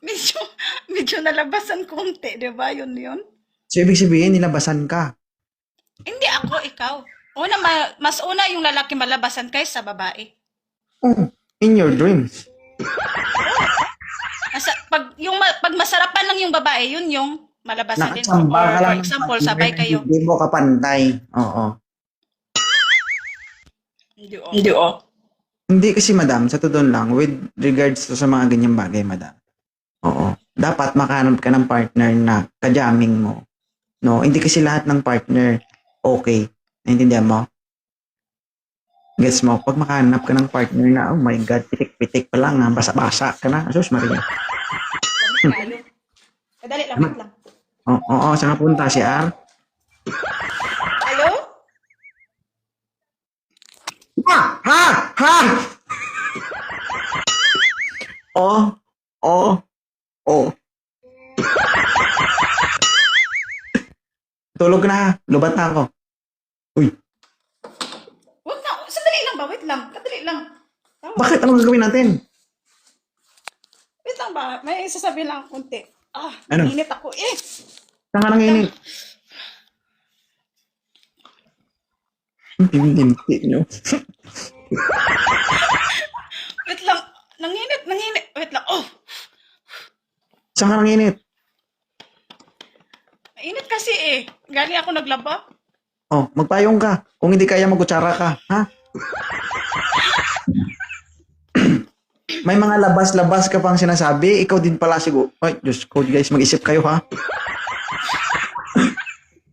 Medyo, medyo nalabasan konti, di ba? Yun. So, ibig sabihin, nilabasan ka. Hindi ako, ikaw. Mas una yung lalaki malabasan kaysa babae. Oh, in your dreams. Pag masarapan lang yung babae, yun yung malabasan din mo. Nakachamba Or ka for lang ng example, partner sabay na kayo. hindi mo kapantay. Oo. Hindi oh. Hindi kasi, madam, sa totoo lang, with regards to sa mga ganyang bagay, madam. Oo. Dapat makahanap ka ng partner na kajaming mo. No, hindi kasi lahat ng partner okay. Naintindihan mo? Gets mo? Pag makahanap ka ng partner na, oh my God, pitik-pitik pa lang, basa-basa ka na. Asus, Maria. Kadali lang, wait lang. Oo, saan ka punta? Si R? Hello? Ha! Ha! Ha! Oh, oh, oh. Tulog na. Lubat na ako. Uy, Wag na, sandali lang ba? Wait lang, kadali lang. bakit? Anong gagawin natin? Wait lang ba? May sasabihin lang konti. Ano? Init ako eh. Saan ka nanginit? Hindi nyo. Wait lang. Nanginit. Wait lang. Saan ka nanginit? Mainit kasi eh. Galing ako naglaba. Oh, magpayong ka. Kung hindi kaya, magkutsara ka. Ha? May mga labas-labas ka pang sinasabi. Ikaw din pala siguro. Ay, Diyos ko, guys. Mag-isip kayo, ha?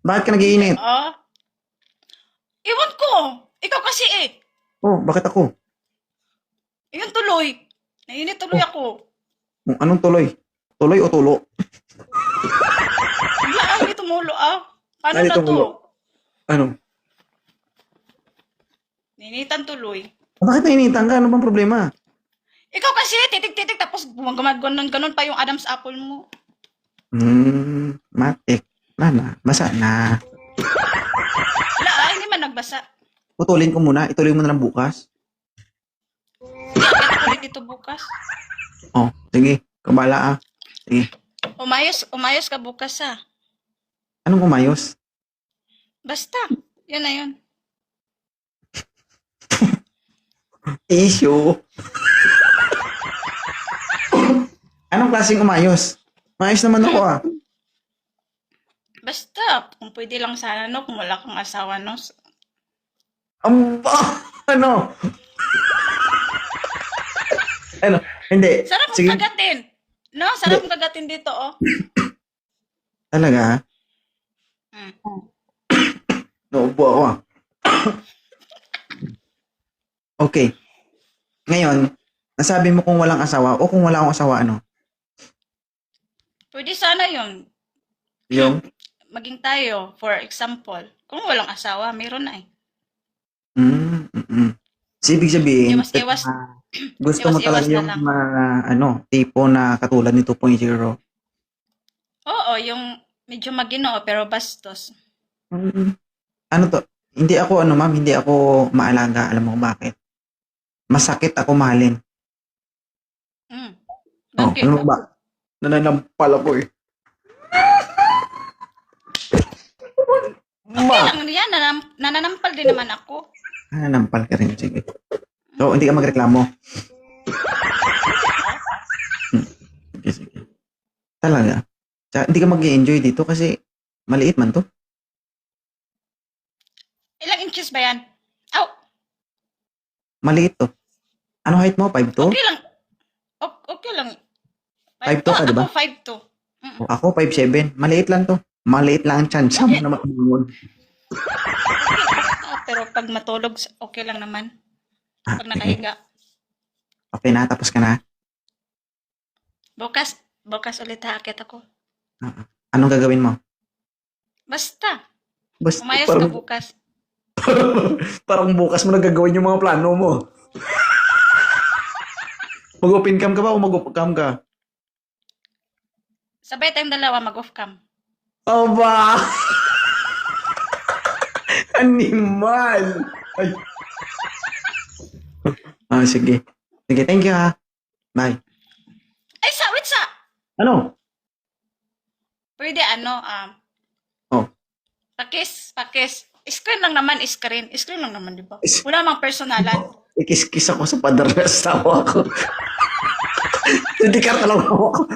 Bakit ka nagiinit? Iwan ko. Ikaw kasi eh. Oh, bakit ako? Yun tuloy. Nainit tuloy ako. Anong tuloy? Tuloy o tulo? Wala, hindi tumulo Paano Hindi na tumulo. to? Ano? Nainitan tuloy. Bakit nainitan ka? Ano bang problema? Ikaw kasi, titik-titik, tapos gumaganon pa yung Adam's apple mo. Matik. Nana, basa na. Wala hindi man nagbasa. Putulin ko muna. Ituloy mo na lang bukas. Kita ulit dito bukas. Oh, sige. Kabala, Sige. Umayos ka bukas Anong umayos? Basta, yun na yun. Issue. Anong klaseng umayos? Maayos naman ako, Basta, kung pwede lang sana, no, kung wala kang asawa, no. Amba! Ano? Ano? Hindi. Sarap mong Sige. kagatin. No, sarap mong kagatin dito, Talaga? Naubo ako, Okay. Ngayon, nasabi mo kung walang asawa o kung wala akong asawa, ano? Pwede sana yun. Yung? Maging tayo, for example. Kung walang asawa, meron na eh. So, ibig sabihin, Iwas-iwas. gusto mo Iwas-iwas talaga na yung lang. tipo na katulad ni 2.0. Oo, yung medyo maginoo pero bastos. Ano to? Hindi ako, ma'am, hindi ako maalaga. Alam mo kung bakit? Masakit ako mahalin. Bakit? Ano ba? Nananampal ako eh. Okay lang yan, nananampal din naman ako. Nananampal ka rin. Sige. So, hindi ka magreklamo. Sige. Talaga. Tsaka, hindi ka mag-i-enjoy dito kasi maliit man to. Ilang inches ba yan? Aw, Maliit to. Ano height mo? 5'2"? okay lang. Okay lang. 5'2" ka, diba? Ako 5'2". Ako 5'7". Maliit lang to. Maliit lang ang chance mo na makabangon. Pero pag matulog, okay lang naman. Pag nakahiga. Okay na, tapos ka na. Bukas ulit haakit ako. Anong gagawin mo? Basta, Basta, umayos ka bukas. parang bukas mo na gagawin yung mga plano mo. Mag-open cam ka ba o mag-off cam ka? Sabay tayong dalawa mag-off cam. Aba! Animal! Ay. Sige. Sige, thank you ha. Bye. Ay, wait Ano? Pwede Oh. pakis. Screen lang naman, screen lang naman, di ba? Wala mang personalan. Ikis-kis ako sa pader na asawa ko. Hindi ka alam ako.